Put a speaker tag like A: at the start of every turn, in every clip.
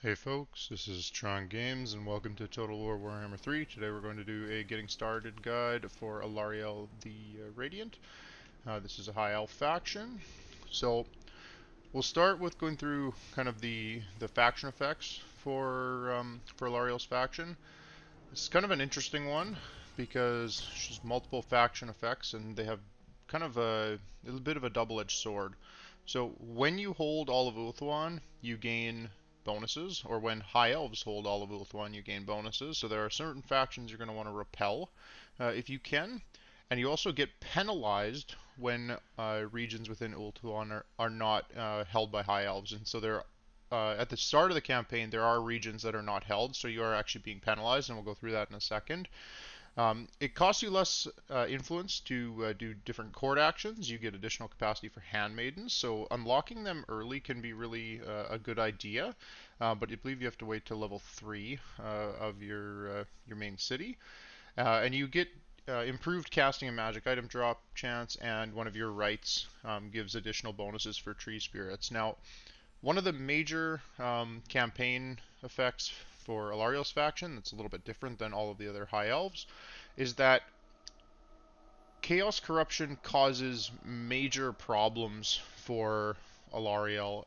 A: Hey folks, this is Tron Games and welcome to Total War Warhammer 3. Today we're going to do a getting started guide for Alariel the Radiant. This is a high elf faction. So we'll start with going through kind of the faction effects for Alariel's faction. It's kind of an interesting one because she's multiple faction effects and they have kind of a bit of a double-edged sword. So when you hold all of Ulthuan, you gain bonuses, or when High Elves hold all of Ulthuan, you gain bonuses. So there are certain factions you're going to want to repel if you can. And you also get penalized when regions within Ulthuan are not held by High Elves. And so there at the start of the campaign, there are regions that are not held, so you are actually being penalized, and we'll go through that in a second. It costs you less influence to do different court actions. You get additional capacity for handmaidens, so unlocking them early can be really a good idea. But I believe you have to wait till level 3 of your main city, and you get improved casting and magic item drop chance, and one of your rights gives additional bonuses for tree spirits. Now, one of the major campaign effects for Alariel's faction that's a little bit different than all of the other High Elves is that Chaos Corruption causes major problems for Alariel.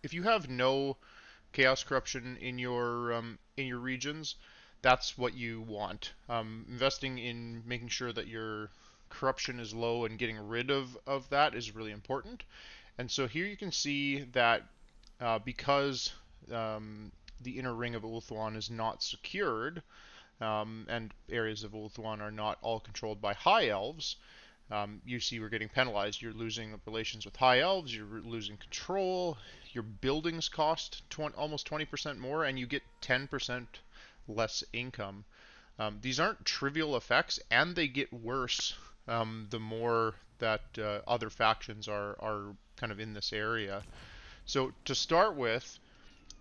A: If you have no Chaos Corruption in your regions, that's what you want. Investing in making sure that your corruption is low and getting rid of that is really important. And so here you can see that because the inner ring of Ulthuan is not secured, and areas of Ulthuan are not all controlled by High Elves, you see we're getting penalized. You're losing relations with High Elves, you're losing control, your buildings cost almost 20% more, and you get 10% less income. These aren't trivial effects, and they get worse the more that other factions are kind of in this area. So to start with,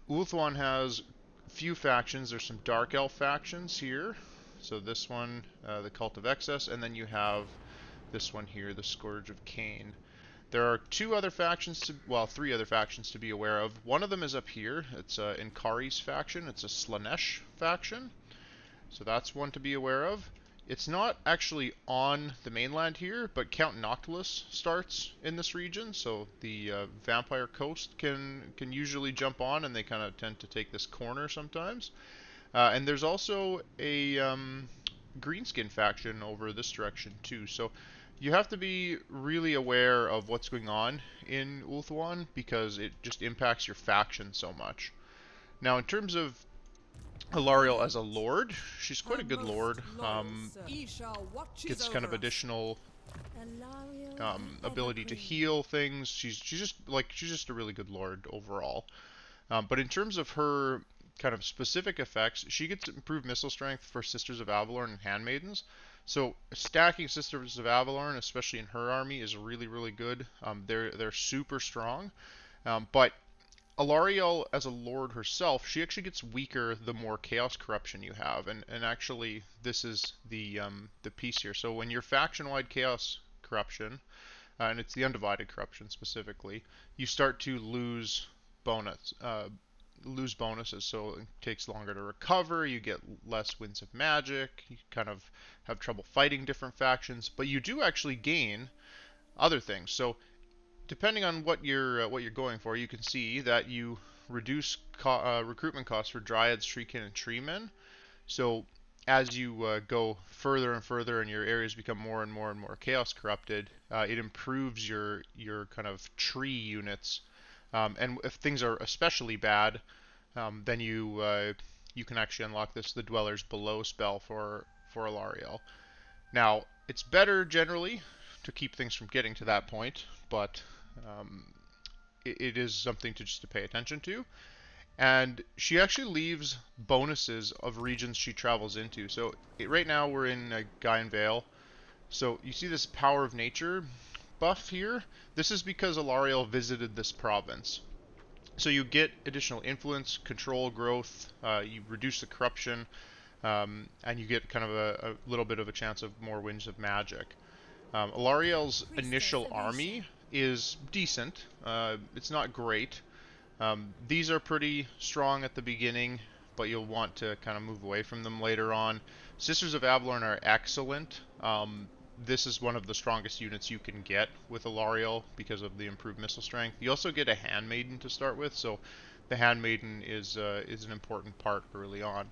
A: Ulthuan has few factions. There's some Dark Elf factions here. So this one, the Cult of Excess, and then you have this one here, the Scourge of Cain. There are three other factions to be aware of. One of them is up here. It's Inkari's faction. It's a Slaanesh faction. So that's one to be aware of. It's not actually on the mainland here, but Count Noctilus starts in this region, so the Vampire Coast can usually jump on, and they kind of tend to take this corner sometimes. And there's also a Greenskin faction over this direction too. So you have to be really aware of what's going on in Ulthuan because it just impacts your faction so much. Now, in terms of Alariel as a lord, she's quite a good lord. Gets kind of additional ability to heal things. She's just a really good lord overall. But in terms of her kind of specific effects, she gets improved missile strength for Sisters of Avalorn and Handmaidens. So stacking Sisters of Avalorn, especially in her army, is really really good. They're super strong, but Alariel, as a lord herself, she actually gets weaker the more chaos corruption you have, and actually this is the piece here. So when your faction-wide chaos corruption, and it's the undivided corruption specifically, you start to lose bonuses. So it takes longer to recover. You get less winds of magic. You kind of have trouble fighting different factions, but you do actually gain other things. So depending on what you're going for, you can see that you reduce recruitment costs for dryads, treekin, and treemen. So as you go further and further, and your areas become more and more and more chaos corrupted, it improves your kind of tree units. And if things are especially bad, then you can actually unlock the Dwellers Below spell for Alariel. Now, it's better generally to keep things from getting to that point, but um, it is something to pay attention to. And she actually leaves bonuses of regions she travels into. So right now we're in Gaian Vale. So you see this Power of Nature buff here. This is because Alariel visited this province. So you get additional influence, control, growth. You reduce the corruption, and you get kind of a little bit of a chance of more winds of magic. Alariel's initial army is decent. It's not great, These are pretty strong at the beginning, but you'll want to kind of move away from them later on. Sisters of Avalorn are excellent. This is one of the strongest units you can get with Alariel because of the improved missile strength. You also get a Handmaiden to start with, so the Handmaiden is an important part early on.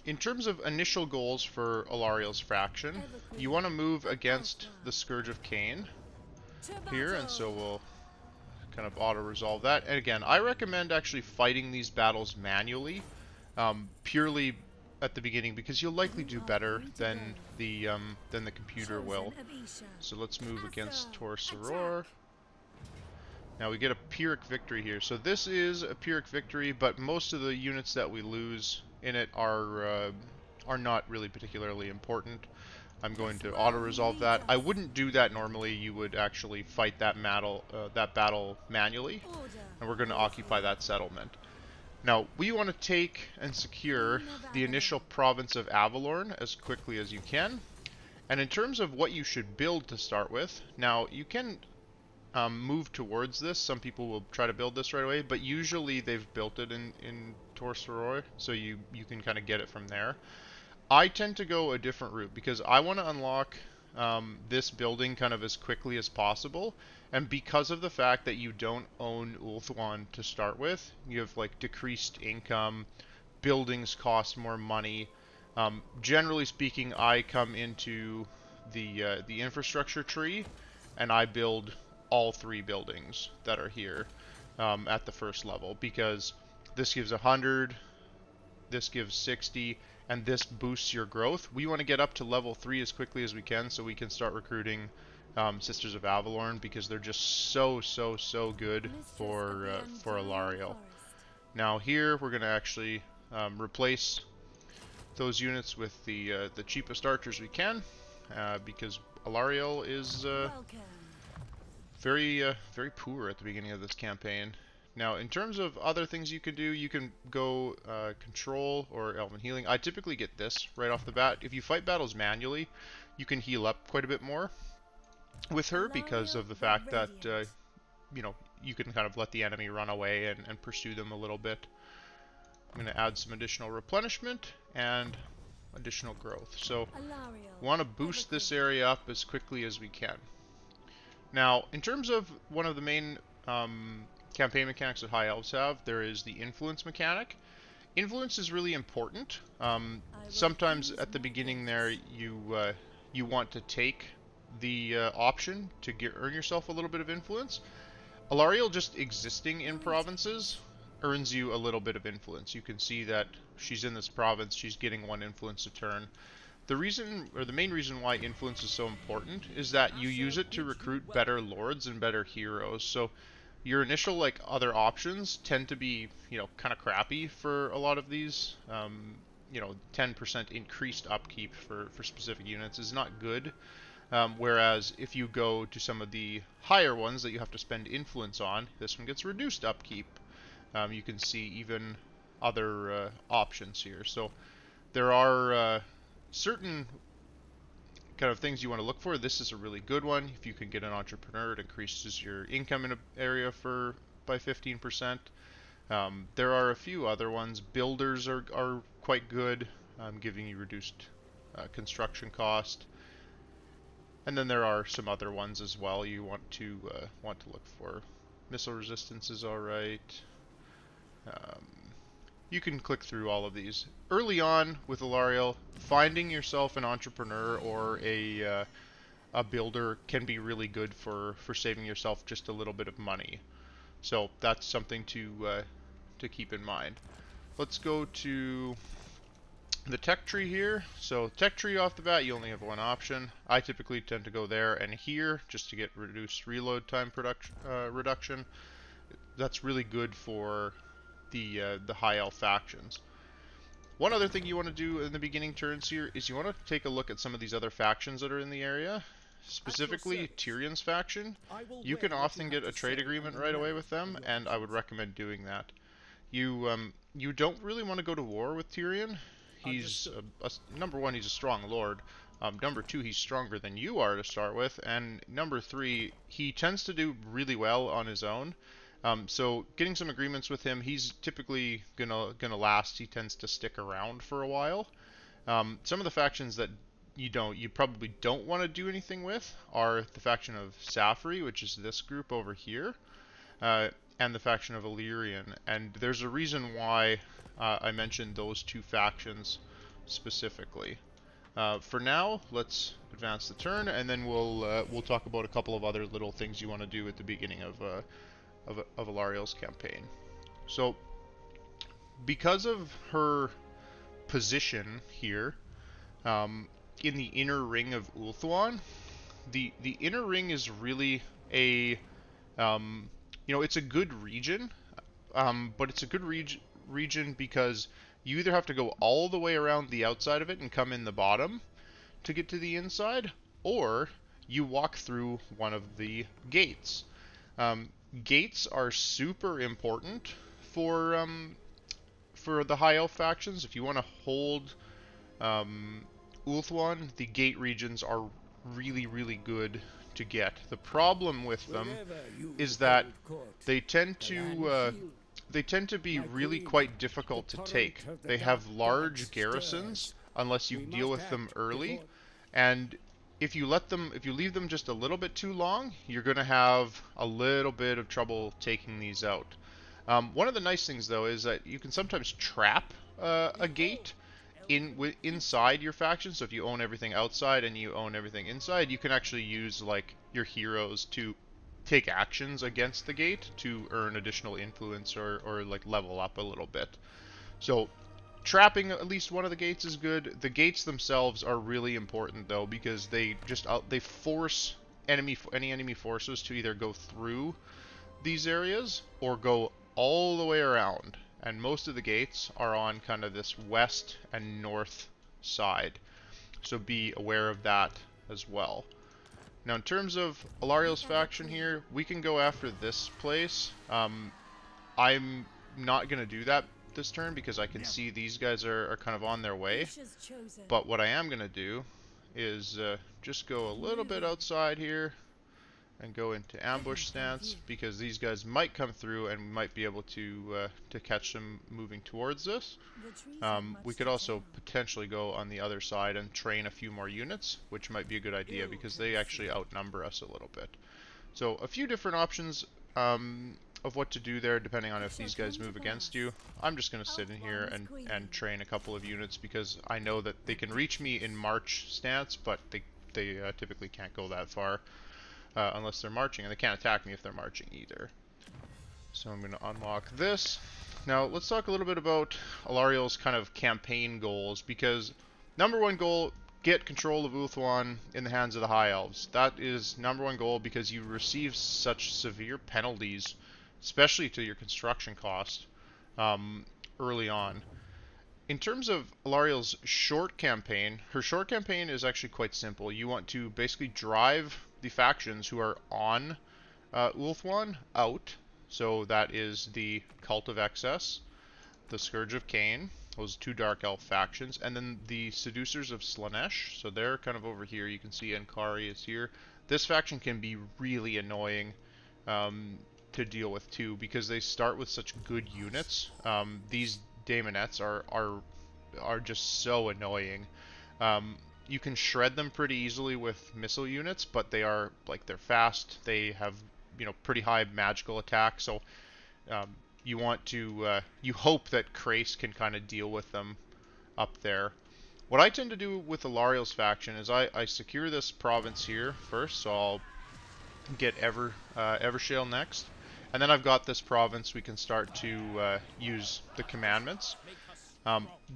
A: In terms of initial goals for Alariel's faction, you want to move against the Scourge of Cain here, and so we'll kind of auto-resolve that. And again, I recommend actually fighting these battles manually, purely at the beginning, because you'll likely do better than the computer will. So let's move against Tor Soror. Now we get a Pyrrhic victory here. So this is a Pyrrhic victory, but most of the units that we lose in it are not really particularly important. I'm going to auto-resolve that. I wouldn't do that normally. You would actually fight that battle manually, and we're going to occupy that settlement. Now, we want to take and secure the initial province of Avalorn as quickly as you can. And in terms of what you should build to start with, now you can move towards this. Some people will try to build this right away, but usually they've built it in Tor Soror, so you can kind of get it from there. I tend to go a different route because I want to unlock this building kind of as quickly as possible, and because of the fact that you don't own Ulthuan to start with, you have like decreased income, buildings cost more money. Generally speaking, I come into the infrastructure tree and I build all 3 buildings that are here at the first level, because this gives 100, this gives 60, and this boosts your growth. We want to get up to level 3 as quickly as we can so we can start recruiting Sisters of Avalorn, because they're just so good for Alariel. Now here we're going to actually replace those units with the cheapest archers we can, because Alariel is very poor at the beginning of this campaign. Now, in terms of other things you can do, you can go Control or Elven Healing. I typically get this right off the bat. If you fight battles manually, you can heal up quite a bit more with her because of the fact that, you know, you can kind of let the enemy run away and pursue them a little bit. I'm going to add some additional replenishment and additional growth. So, we want to boost this area up as quickly as we can. Now, in terms of one of the main campaign mechanics that High Elves have, there is the influence mechanic. Influence is really important. Sometimes at the beginning there, you want to take the option to earn yourself a little bit of influence. Alariel just existing in provinces earns you a little bit of influence. You can see that she's in this province, she's getting 1 influence a turn. The reason, or the main reason why influence is so important is that you use it to recruit better lords and better heroes. So your initial like other options tend to be, you know, kind of crappy for a lot of these. You know, 10% increased upkeep for specific units is not good. Whereas if you go to some of the higher ones that you have to spend influence on, this one gets reduced upkeep. You can see even other options here. So there are certain kind of things you want to look for. This is a really good one. If you can get an entrepreneur, it increases your income in an area by 15%. There are a few other ones. Builders are quite good, giving you reduced construction cost. And then there are some other ones as well you want to look for. Missile resistance is alright. You can click through all of these. Early on with Alariel, finding yourself an entrepreneur or a builder can be really good for saving yourself just a little bit of money. So that's something to keep in mind. Let's go to the tech tree here. So tech tree off the bat, you only have 1 option. I typically tend to go there and here just to get reduced reload time reduction. That's really good for the high elf factions. One other thing you want to do in the beginning turns here is you want to take a look at some of these other factions that are in the area. Specifically Tyrion's faction. You can often get a trade agreement right away with them, and I would recommend doing that. You don't really want to go to war with Tyrion. He's number 1, he's a strong lord. Number 2, he's stronger than you are to start with, and number 3, he tends to do really well on his own. So getting some agreements with him, he's typically gonna last. He tends to stick around for a while. Some of the factions that you probably don't want to do anything with are the faction of Safri, which is this group over here, uh, and the faction of Illyrian. And there's a reason why I mentioned those two factions specifically. For now, let's advance the turn, and then we'll talk about a couple of other little things you want to do at the beginning of Alariel's campaign. So, because of her position here, in the inner ring of Ulthuan, the inner ring is really a it's a good region, but it's a good region because you either have to go all the way around the outside of it and come in the bottom to get to the inside, or you walk through one of the gates. Gates are super important for the High Elf factions. If you want to hold Ulthuan, the gate regions are really, really good to get. The problem with them is that they tend to be really quite difficult to take. They have large garrisons unless you deal with them early, and if you leave them just a little bit too long, you're going to have a little bit of trouble taking these out. One of the nice things, though, is that you can sometimes trap a gate inside your faction. So if you own everything outside and you own everything inside, you can actually use like your heroes to take actions against the gate to earn additional influence or like level up a little bit. So trapping at least one of the gates is good. The gates themselves are really important though, because they force any enemy forces to either go through these areas or go all the way around. And most of the gates are on kind of this west and north side, so be aware of that as well. Now in terms of Alariel's faction here, we can go after this place. I'm not going to do that this turn because I can see these guys are kind of on their way. But what I am going to do is just go a little bit outside here and go into ambush stance, because these guys might come through and we might be able to catch them moving towards this. We could also potentially go on the other side and train a few more units, which might be a good idea because they actually outnumber us a little bit. So a few different options of what to do there depending on if these guys move against you. I'm just going to sit in here and train a couple of units because I know that they can reach me in march stance, but they typically can't go that far. Unless they're marching, and they can't attack me if they're marching either. So I'm going to unlock this. Now let's talk a little bit about Alariel's kind of campaign goals, because number one goal, get control of Ulthuan in the hands of the High Elves. That is number one goal because you receive such severe penalties, especially to your construction cost, early on. In terms of Alariel's short campaign, her short campaign is actually quite simple. You want to basically drive the factions who are on Ulthuan out. So that is the Cult of Excess, the Scourge of Cain, those two Dark Elf factions, and then the Seducers of Slaanesh. So they're kind of over here. You can see Ankari is here. This faction can be really annoying to deal with too, because they start with such good units. These Daemonettes are just so annoying. You can shred them pretty easily with missile units, but they're fast. They have pretty high magical attack. So you want to you hope that Krace can kind of deal with them up there. What I tend to do with Alariel's faction is I secure this province here first, so I'll get Evershale next, and then I've got this province. We can start to use the commandments.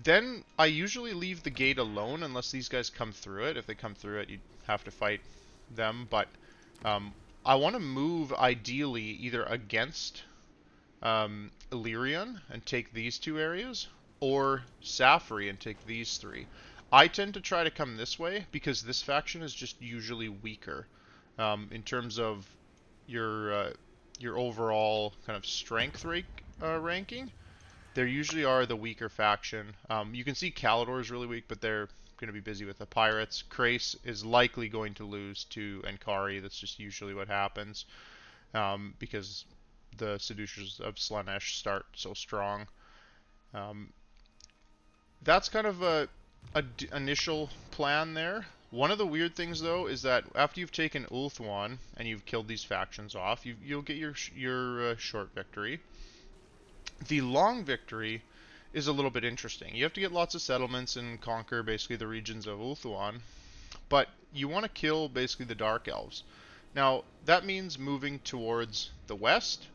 A: Then I usually leave the gate alone unless these guys come through it. If they come through it, you have to fight them. But I want to move ideally either against Illyrian and take these two areas, or Safri and take these three. I tend to try to come this way because this faction is just usually weaker in terms of your overall kind of strength ranking. They usually are the weaker faction. You can see Calidor is really weak, but they're going to be busy with the pirates. Krace is likely going to lose to Ankari. That's just usually what happens, because the Seducers of Slaanesh start so strong. Um, that's kind of a initial plan there. One of the weird things though is that after you've taken Ulthuan and you've killed these factions off, you'll get your short victory. The long victory is a little bit interesting. You have to get lots of settlements and conquer basically the regions of Ulthuan, but you want to kill basically the Dark Elves. Now, that means moving towards the west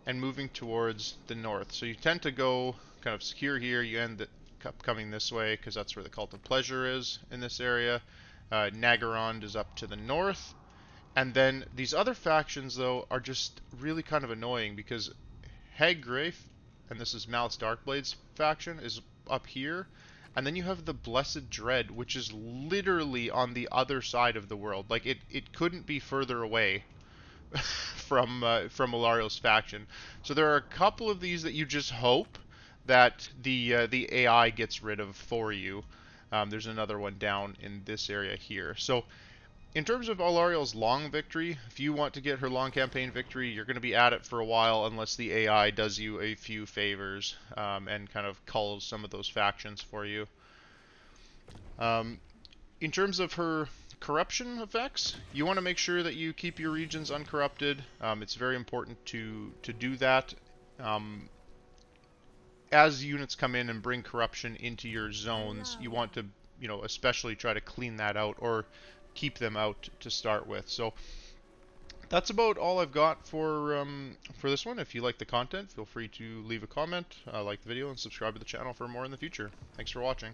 A: and moving towards the north. So you tend to go kind of secure here, you end up coming this way because that's where the Cult of Pleasure is in this area. Nagarond is up to the north. And then these other factions, though, are just really kind of annoying because Haggrafe, and this is Malice Darkblade's faction, is up here. And then you have the Blessed Dread, which is literally on the other side of the world. Like, it couldn't be further away from Alariel's faction. So there are a couple of these that you just hope that the AI gets rid of for you. There's another one down in this area here. So in terms of Alariel's long victory, if you want to get her long campaign victory, you're going to be at it for a while unless the AI does you a few favors and kind of culls some of those factions for you. In terms of her corruption effects, you want to make sure that you keep your regions uncorrupted. It's very important to do that. As units come in and bring corruption into your zones, you want to, especially try to clean that out or keep them out to start with. So that's about all I've got for this one. If you like the content, feel free to leave a comment, like the video, and subscribe to the channel for more in the future. Thanks for watching.